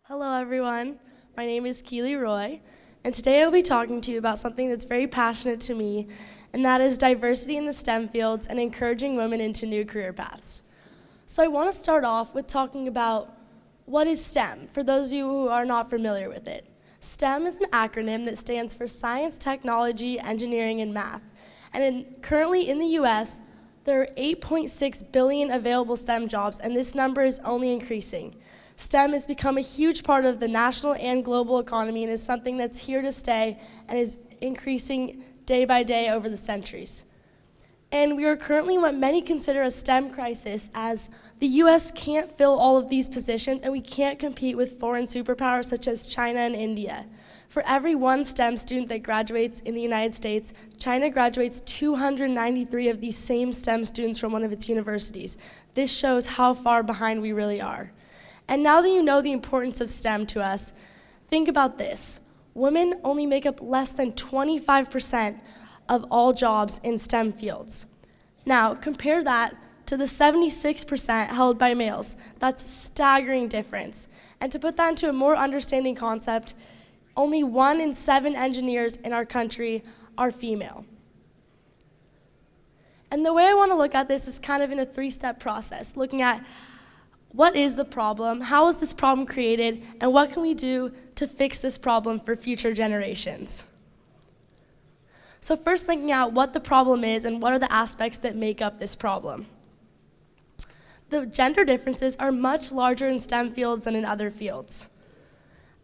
Hello everyone, my name is Keely Roy, and today I'll be talking to you about something that's very passionate to me, and that is diversity in the STEM fields and encouraging women into new career paths. So I want to start off with talking about what is STEM, for those of you who are not familiar with it. STEM is an acronym that stands for Science, Technology, Engineering, and Math, and currently in the US, there are 8.6 billion available STEM jobs, and this number is only increasing. STEM has become a huge part of the national and global economy and is something that's here to stay and is increasing day by day over the centuries. And we are currently in what many consider a STEM crisis, as the US can't fill all of these positions and we can't compete with foreign superpowers such as China and India. For every one STEM student that graduates in the United States, China graduates 293 of these same STEM students from one of its universities. This shows how far behind we really are. And now that you know the importance of STEM to us, think about this. Women only make up less than 25% of all jobs in STEM fields. Now, compare that to the 76% held by males. That's a staggering difference. And to put that into a more understanding concept, only 1 in 7 engineers in our country are female. And the way I want to look at this is kind of in a 3-step process, looking at what is the problem, how is this problem created, and what can we do to fix this problem for future generations? So first, thinking out what the problem is and what are the aspects that make up this problem. The gender differences are much larger in STEM fields than in other fields.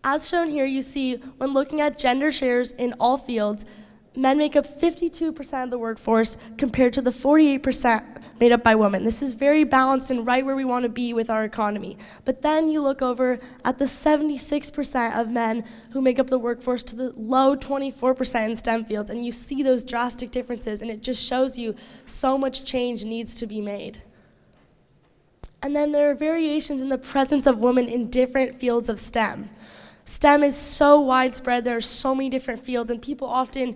As shown here, you see when looking at gender shares in all fields, men make up 52% of the workforce compared to the 48% made up by women. This is very balanced and right where we want to be with our economy. But then you look over at the 76% of men who make up the workforce to the low 24% in STEM fields, and you see those drastic differences, and it just shows you so much change needs to be made. And then there are variations in the presence of women in different fields of STEM. STEM is so widespread, there are so many different fields, and people often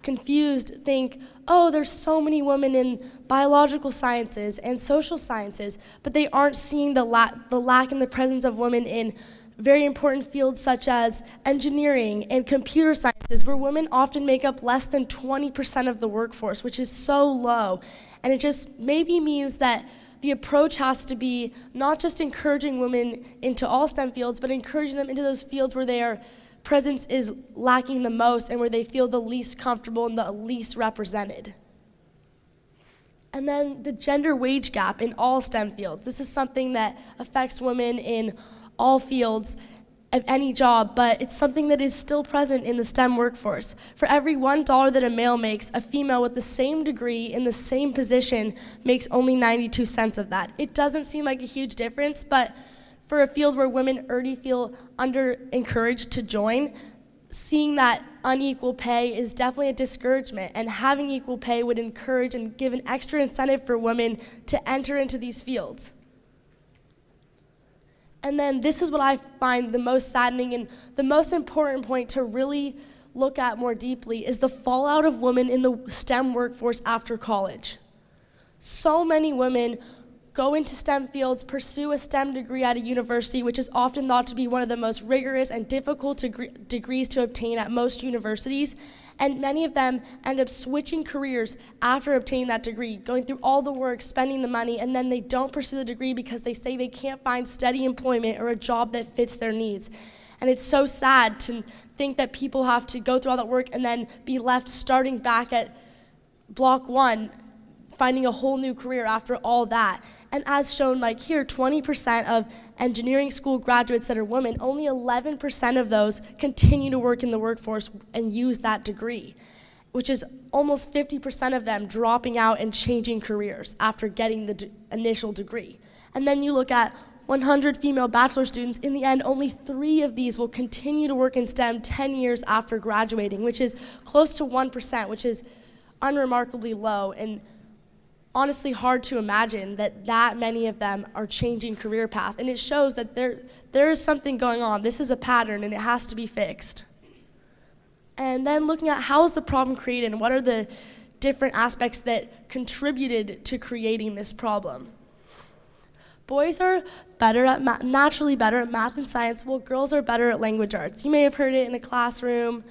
confused think, oh, there's so many women in biological sciences and social sciences, but they aren't seeing the lack in the presence of women in very important fields such as engineering and computer sciences, where women often make up less than 20% of the workforce, which is so low. And it just maybe means that the approach has to be not just encouraging women into all STEM fields, but encouraging them into those fields where their presence is lacking the most and where they feel the least comfortable and the least represented. And then the gender wage gap in all STEM fields. This is something that affects women in all fields of any job, but it's something that is still present in the STEM workforce. For every $1 that a male makes, a female with the same degree in the same position makes only 92 cents of that. It doesn't seem like a huge difference, but for a field where women already feel encouraged to join, seeing that unequal pay is definitely a discouragement, and having equal pay would encourage and give an extra incentive for women to enter into these fields. And then this is what I find the most saddening and the most important point to really look at more deeply is the fallout of women in the STEM workforce after college. So many women go into STEM fields, pursue a STEM degree at a university, which is often thought to be one of the most rigorous and difficult degrees to obtain at most universities, and many of them end up switching careers after obtaining that degree, going through all the work, spending the money, and then they don't pursue the degree because they say they can't find steady employment or a job that fits their needs. And it's so sad to think that people have to go through all that work and then be left starting back at block 1, finding a whole new career after all that. And as shown like here, 20% of engineering school graduates that are women, only 11% of those continue to work in the workforce and use that degree, which is almost 50% of them dropping out and changing careers after getting the initial degree. And then you look at 100 female bachelor students, in the end, only 3 of these will continue to work in STEM 10 years after graduating, which is close to 1%, which is unremarkably low, and honestly hard to imagine that many of them are changing career paths. And it shows that there is something going on. This is a pattern and it has to be fixed. And then looking at how is the problem created and what are the different aspects that contributed to creating this problem. boys are naturally better at math and science, while girls are better at language arts. You may have heard it in a classroom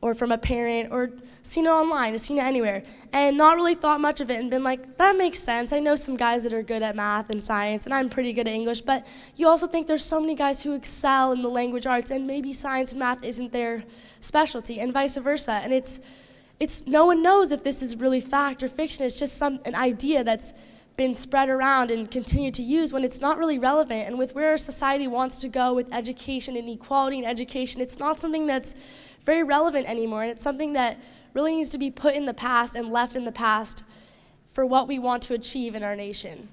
or from a parent or seen it online, or seen it anywhere, and not really thought much of it and been like, that makes sense. I know some guys that are good at math and science, and I'm pretty good at English, but you also think there's so many guys who excel in the language arts, and maybe science and math isn't their specialty, and vice versa. And it's no one knows if this is really fact or fiction. It's just an idea that's been spread around and continued to use when it's not really relevant. And with where our society wants to go with education and equality in education, it's not something that's very relevant anymore, and it's something that really needs to be put in the past and left in the past for what we want to achieve in our nation.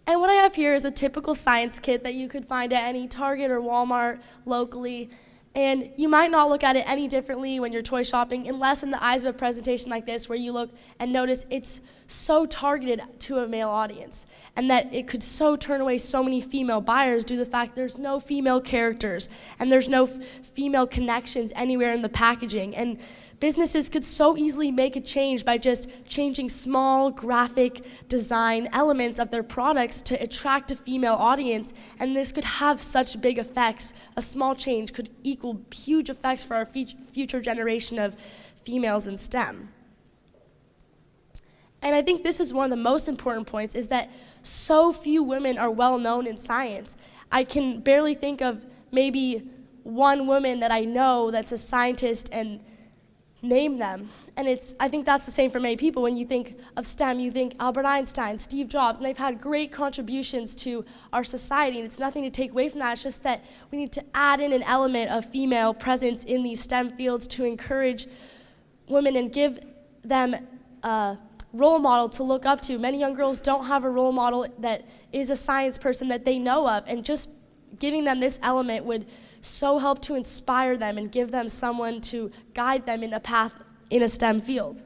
And what I have here is a typical science kit that you could find at any Target or Walmart locally. And you might not look at it any differently when you're toy shopping, unless in the eyes of a presentation like this, where you look and notice it's so targeted to a male audience, and that it could so turn away so many female buyers due to the fact there's no female characters and there's no female connections anywhere in the packaging. And businesses could so easily make a change by just changing small graphic design elements of their products to attract a female audience, and this could have such big effects. A small change could equal huge effects for our future generation of females in STEM. And I think this is one of the most important points, is that so few women are well known in science. I can barely think of maybe one woman that I know that's a scientist and name them. And I think that's the same for many people. When you think of STEM, you think Albert Einstein, Steve Jobs, and they've had great contributions to our society, and it's nothing to take away from that. It's just that we need to add in an element of female presence in these STEM fields to encourage women and give them a role model to look up to. Many young girls don't have a role model that is a science person that they know of, and just giving them this element would so help to inspire them and give them someone to guide them in a path in a STEM field.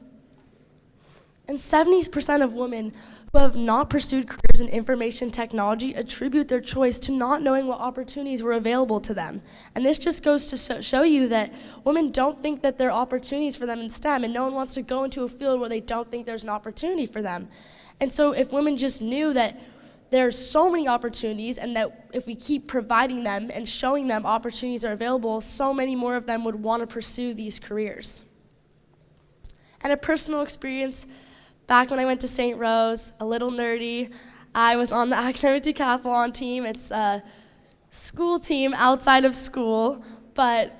And 70% of women who have not pursued careers in information technology attribute their choice to not knowing what opportunities were available to them. And this just goes to show you that women don't think that there are opportunities for them in STEM, and no one wants to go into a field where they don't think there's an opportunity for them. And so if women just knew that there's so many opportunities, and that if we keep providing them and showing them opportunities are available, so many more of them would want to pursue these careers. And a personal experience, back when I went to St. Rose, a little nerdy, I was on the academic decathlon team. It's a school team outside of school, but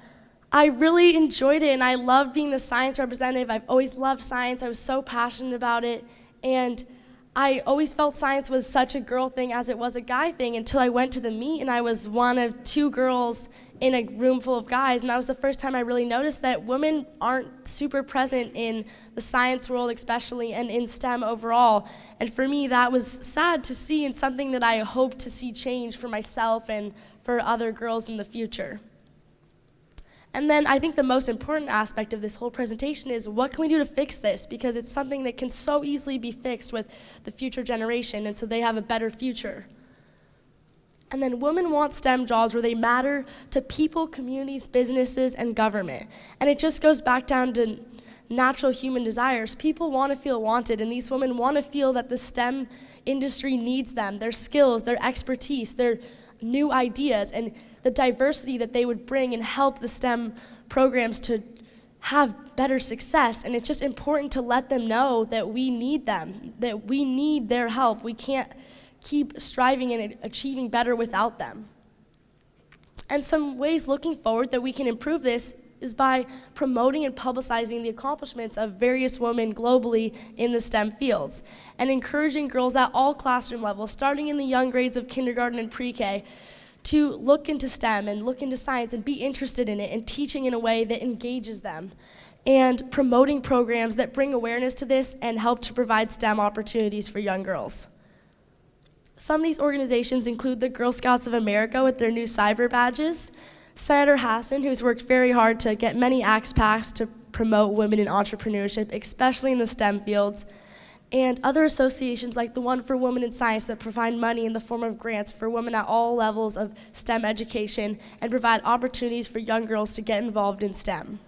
I really enjoyed it, and I loved being the science representative. I've always loved science. I was so passionate about it, and I always felt science was such a girl thing as it was a guy thing, until I went to the meet and I was one of two girls in a room full of guys, and that was the first time I really noticed that women aren't super present in the science world especially, and in STEM overall. And for me, that was sad to see, and something that I hope to see change for myself and for other girls in the future. And then I think the most important aspect of this whole presentation is, what can we do to fix this? Because it's something that can so easily be fixed with the future generation, and so they have a better future. And then women want STEM jobs where they matter to people, communities, businesses, and government. And it just goes back down to natural human desires. People want to feel wanted, and these women want to feel that the STEM industry needs them, their skills, their expertise, their new ideas, and the diversity that they would bring and help the STEM programs to have better success. And it's just important to let them know that we need them, that we need their help. We can't keep striving and achieving better without them. And some ways looking forward that we can improve this is by promoting and publicizing the accomplishments of various women globally in the STEM fields, and encouraging girls at all classroom levels, starting in the young grades of kindergarten and pre-K, to look into STEM and look into science and be interested in it, and teaching in a way that engages them, and promoting programs that bring awareness to this and help to provide STEM opportunities for young girls. Some of these organizations include the Girl Scouts of America with their new cyber badges, Senator Hassan, who's worked very hard to get many acts passed to promote women in entrepreneurship, especially in the STEM fields, and other associations like the one for Women in Science that provide money in the form of grants for women at all levels of STEM education and provide opportunities for young girls to get involved in STEM.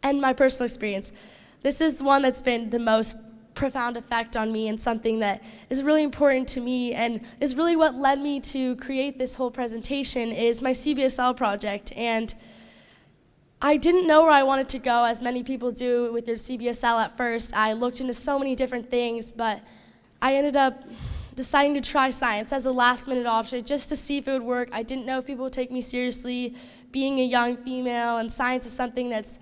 And my personal experience, this is the one that's been the most profound effect on me and something that is really important to me and is really what led me to create this whole presentation is my CBSL project. And I didn't know where I wanted to go, as many people do with their CBSL at first. I looked into so many different things, but I ended up deciding to try science as a last-minute option just to see if it would work. I didn't know if people would take me seriously, being a young female, and science is something that's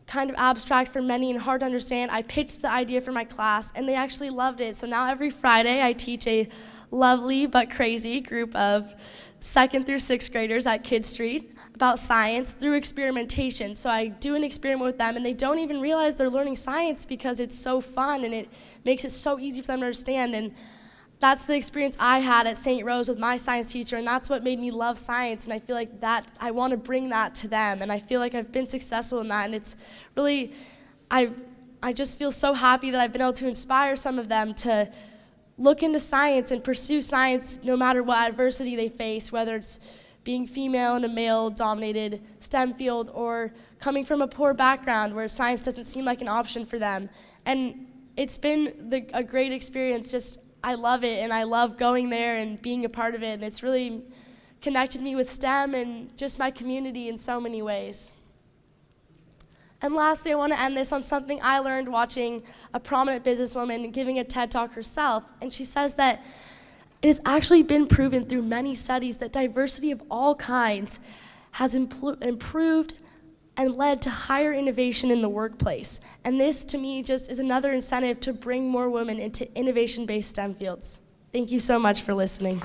kind of abstract for many and hard to understand. I pitched the idea for my class, and they actually loved it. So now every Friday, I teach a lovely but crazy group of 2nd through 6th graders at Kid Street about science through experimentation. So I do an experiment with them, and they don't even realize they're learning science because it's so fun, and it makes it so easy for them to understand. And that's the experience I had at St. Rose with my science teacher, and that's what made me love science, and I feel like that I want to bring that to them, and I feel like I've been successful in that, and it's really, I just feel so happy that I've been able to inspire some of them to look into science and pursue science no matter what adversity they face, whether it's being female in a male-dominated STEM field or coming from a poor background where science doesn't seem like an option for them. And it's been a great experience. Just I love it, and I love going there and being a part of it, and it's really connected me with STEM and just my community in so many ways. And lastly, I want to end this on something I learned watching a prominent businesswoman giving a TED Talk herself, and she says that it has actually been proven through many studies that diversity of all kinds has improved and led to higher innovation in the workplace. And this, to me, just is another incentive to bring more women into innovation-based STEM fields. Thank you so much for listening.